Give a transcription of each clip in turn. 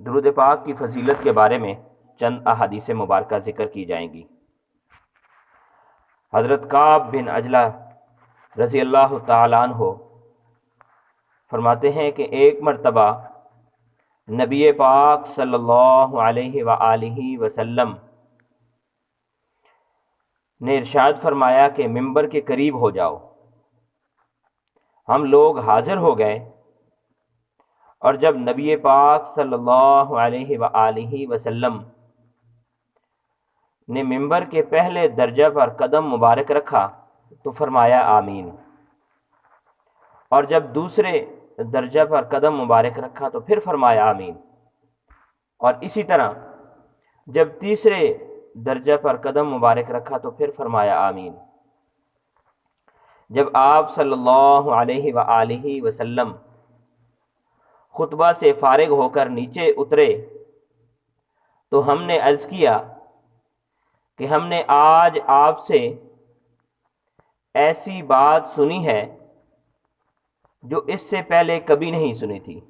درود پاک کی فضیلت کے بارے میں چند احادیث مبارکہ ذکر کی جائیں گی۔ حضرت کعب بن عجلہ رضی اللہ تعالیٰ عنہ فرماتے ہیں کہ ایک مرتبہ نبی پاک صلی اللہ علیہ وآلہ وسلم نے ارشاد فرمایا کہ منبر کے قریب ہو جاؤ۔ ہم لوگ حاضر ہو گئے، اور جب نبی پاک صلی اللہ علیہ وآلہ وسلم نے منبر کے پہلے درجہ پر قدم مبارک رکھا تو فرمایا آمین، اور جب دوسرے درجہ پر قدم مبارک رکھا تو پھر فرمایا آمین، اور اسی طرح جب تیسرے درجہ پر قدم مبارک رکھا تو پھر فرمایا آمین۔ جب آپ صلی اللہ علیہ وآلہ وسلم خطبہ سے فارغ ہو کر نیچے اترے تو ہم نے عرض کیا کہ ہم نے آج آپ سے ایسی بات سنی ہے جو اس سے پہلے کبھی نہیں سنی تھی۔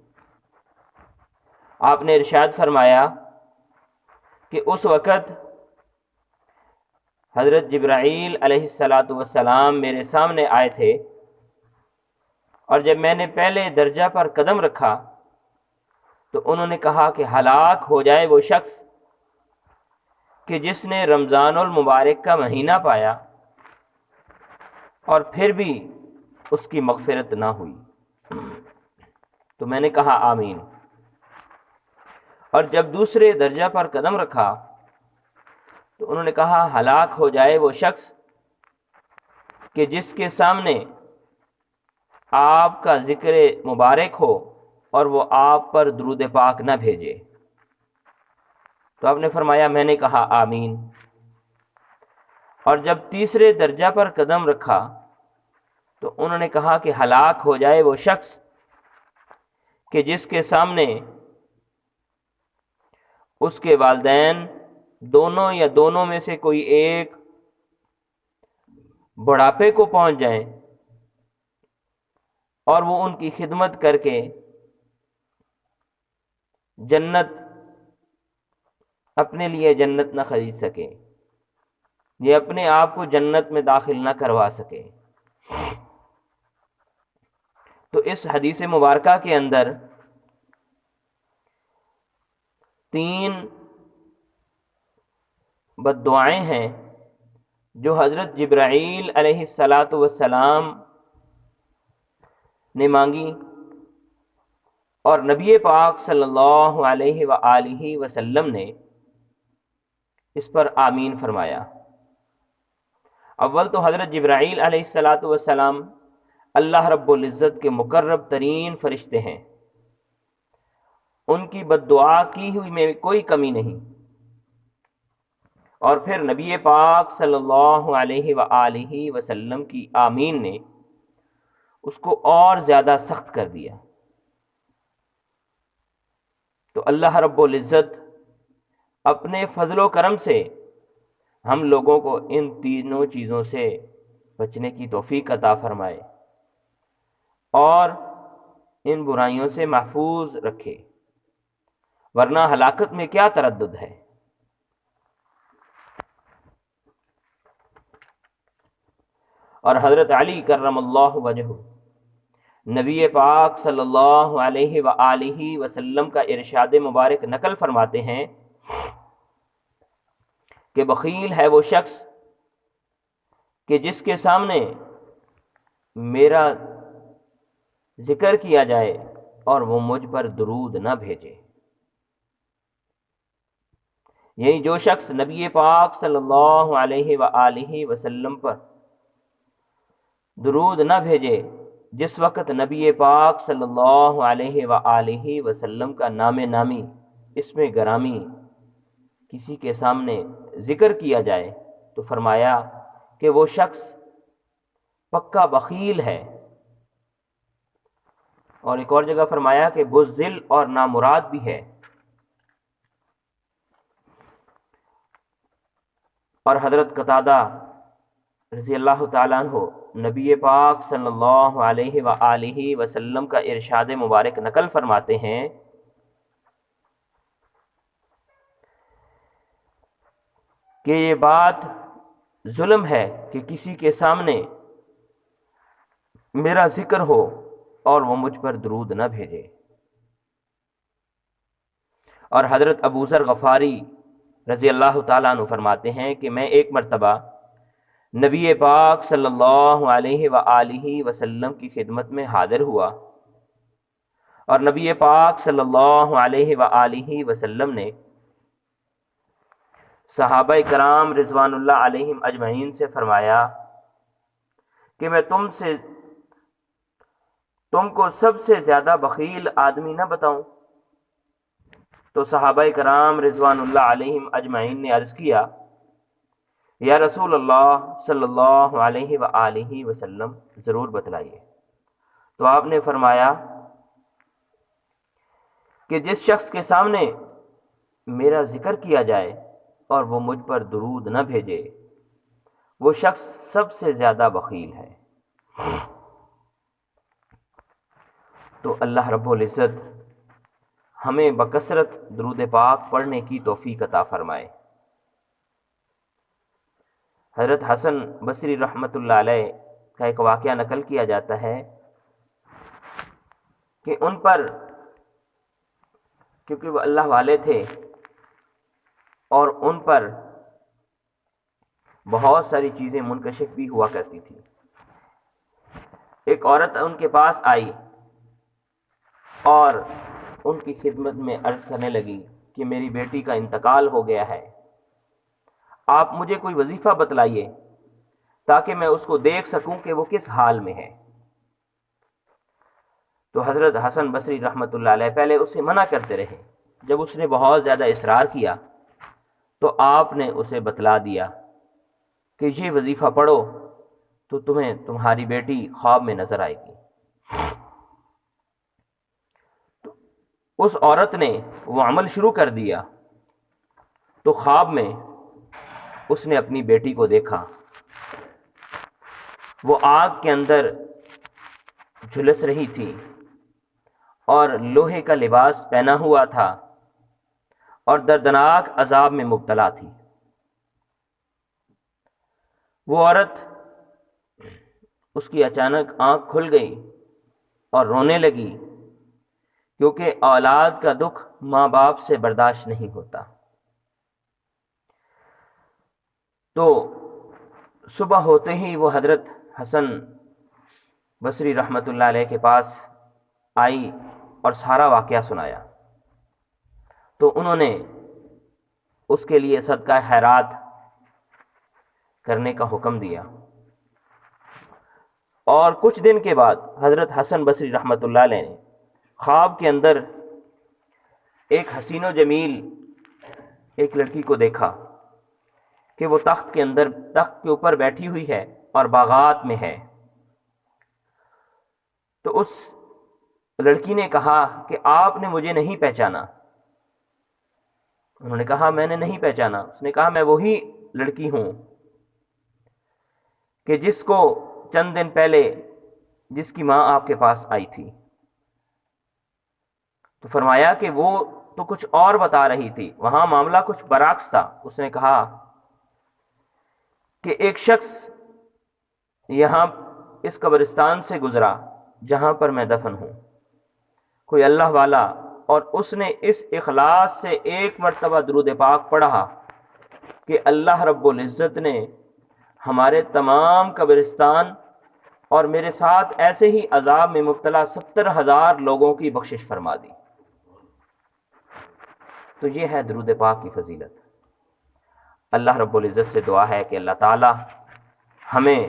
آپ نے ارشاد فرمایا کہ اس وقت حضرت جبرائیل علیہ السلام میرے سامنے آئے تھے، اور جب میں نے پہلے درجہ پر قدم رکھا تو انہوں نے کہا کہ ہلاک ہو جائے وہ شخص کہ جس نے رمضان المبارک کا مہینہ پایا اور پھر بھی اس کی مغفرت نہ ہوئی۔ تو میں نے کہا آمین، اور جب دوسرے درجہ پر قدم رکھا تو انہوں نے کہا ہلاک ہو جائے وہ شخص کہ جس کے سامنے آپ کا ذکر مبارک ہو اور وہ آپ پر درود پاک نہ بھیجے۔ تو آپ نے فرمایا میں نے کہا آمین، اور جب تیسرے درجہ پر قدم رکھا تو انہوں نے کہا کہ ہلاک ہو جائے وہ شخص کہ جس کے سامنے اس کے والدین دونوں یا دونوں میں سے کوئی ایک بڑھاپے کو پہنچ جائیں اور وہ ان کی خدمت کر کے جنت اپنے لیے جنت نہ خرید سکے، یہ اپنے آپ کو جنت میں داخل نہ کروا سکے۔ تو اس حدیث مبارکہ کے اندر 3 بد دعائیں ہیں جو حضرت جبرائیل علیہ السلام نے مانگی، اور نبی پاک صلی اللہ علیہ وآلہ وسلم نے اس پر آمین فرمایا۔ اول تو حضرت جبرائیل علیہ السلام اللہ رب العزت کے مقرب ترین فرشتے ہیں، ان کی بد دعا کی ہوئی میں کوئی کمی نہیں، اور پھر نبی پاک صلی اللہ علیہ وآلہ وسلم کی آمین نے اس کو اور زیادہ سخت کر دیا۔ تو اللہ رب العزت اپنے فضل و کرم سے ہم لوگوں کو ان تینوں چیزوں سے بچنے کی توفیق عطا فرمائے اور ان برائیوں سے محفوظ رکھے، ورنہ ہلاکت میں کیا تردد ہے۔ اور حضرت علی کرم اللہ وجہہ نبی پاک صلی اللہ علیہ وآلہ وسلم کا ارشاد مبارک نقل فرماتے ہیں کہ بخیل ہے وہ شخص کہ جس کے سامنے میرا ذکر کیا جائے اور وہ مجھ پر درود نہ بھیجے، یعنی جو شخص نبی پاک صلی اللہ علیہ وآلہ وسلم پر درود نہ بھیجے، جس وقت نبی پاک صلی اللہ علیہ وآلہ وسلم کا نام نامی اسم گرامی کسی کے سامنے ذکر کیا جائے تو فرمایا کہ وہ شخص پکا بخیل ہے، اور ایک اور جگہ فرمایا کہ بزدل اور نامراد بھی ہے۔ اور حضرت قتادہ رضی اللہ تعالیٰ عنہ نبی پاک صلی اللہ علیہ وآلہ وسلم کا ارشاد مبارک نقل فرماتے ہیں کہ یہ بات ظلم ہے کہ کسی کے سامنے میرا ذکر ہو اور وہ مجھ پر درود نہ بھیجے۔ اور حضرت ابو ذر غفاری رضی اللہ تعالیٰ عنہ فرماتے ہیں کہ میں ایک مرتبہ نبی پاک صلی اللہ علیہ وآلہ وسلم کی خدمت میں حاضر ہوا، اور نبی پاک صلی اللہ علیہ وآلہ وسلم نے صحابہ کرام رضوان اللہ علیہم اجمعین سے فرمایا کہ میں تم کو سب سے زیادہ بخیل آدمی نہ بتاؤں؟ تو صحابہ کرام رضوان اللہ علیہم اجمعین نے عرض کیا، یا رسول اللہ صلی اللہ علیہ وآلہ وسلم، ضرور بتلائیے۔ تو آپ نے فرمایا کہ جس شخص کے سامنے میرا ذکر کیا جائے اور وہ مجھ پر درود نہ بھیجے، وہ شخص سب سے زیادہ بخیل ہے۔ تو اللہ رب العزت ہمیں بکثرت درود پاک پڑھنے کی توفیق عطا فرمائے۔ حضرت حسن بصری رحمۃ اللہ علیہ کا ایک واقعہ نقل کیا جاتا ہے کہ ان پر، کیونکہ وہ اللہ والے تھے اور ان پر بہت ساری چیزیں منکشف بھی ہوا کرتی تھی، ایک عورت ان کے پاس آئی اور ان کی خدمت میں عرض کرنے لگی کہ میری بیٹی کا انتقال ہو گیا ہے، آپ مجھے کوئی وظیفہ بتلائیے تاکہ میں اس کو دیکھ سکوں کہ وہ کس حال میں ہے۔ تو حضرت حسن بصری رحمۃ اللہ علیہ پہلے اسے منع کرتے رہے، جب اس نے بہت زیادہ اصرار کیا تو آپ نے اسے بتلا دیا کہ یہ وظیفہ پڑھو تو تمہیں تمہاری بیٹی خواب میں نظر آئے گی۔ تو اس عورت نے وہ عمل شروع کر دیا، تو خواب میں اس نے اپنی بیٹی کو دیکھا، وہ آگ کے اندر جھلس رہی تھی اور لوہے کا لباس پہنا ہوا تھا اور دردناک عذاب میں مبتلا تھی۔ وہ عورت، اس کی اچانک آنکھ کھل گئی اور رونے لگی، کیونکہ اولاد کا دکھ ماں باپ سے برداشت نہیں ہوتا۔ تو صبح ہوتے ہی وہ حضرت حسن بصری رحمۃ اللہ علیہ کے پاس آئی اور سارا واقعہ سنایا، تو انہوں نے اس کے لیے صدقہ خیرات کرنے کا حکم دیا۔ اور کچھ دن کے بعد حضرت حسن بصری رحمۃ اللہ علیہ نے خواب کے اندر ایک حسین و جمیل ایک لڑکی کو دیکھا کہ وہ تخت کے اوپر بیٹھی ہوئی ہے اور باغات میں ہے۔ تو اس لڑکی نے کہا کہ آپ نے مجھے نہیں پہچانا؟ انہوں نے کہا میں نے نہیں پہچانا۔ اس نے کہا میں وہی لڑکی ہوں کہ جس کو چند دن پہلے جس کی ماں آپ کے پاس آئی تھی۔ تو فرمایا کہ وہ تو کچھ اور بتا رہی تھی، وہاں معاملہ کچھ برعکس تھا۔ اس نے کہا کہ ایک شخص یہاں اس قبرستان سے گزرا جہاں پر میں دفن ہوں، کوئی اللہ والا، اور اس نے اس اخلاص سے ایک مرتبہ درود پاک پڑھا کہ اللہ رب العزت نے ہمارے تمام قبرستان اور میرے ساتھ ایسے ہی عذاب میں مبتلا 70,000 لوگوں کی بخشش فرما دی۔ تو یہ ہے درود پاک کی فضیلت۔ اللہ رب العزت سے دعا ہے کہ اللہ تعالی ہمیں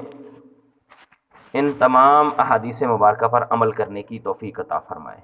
ان تمام احادیث مبارکہ پر عمل کرنے کی توفیق عطا فرمائے۔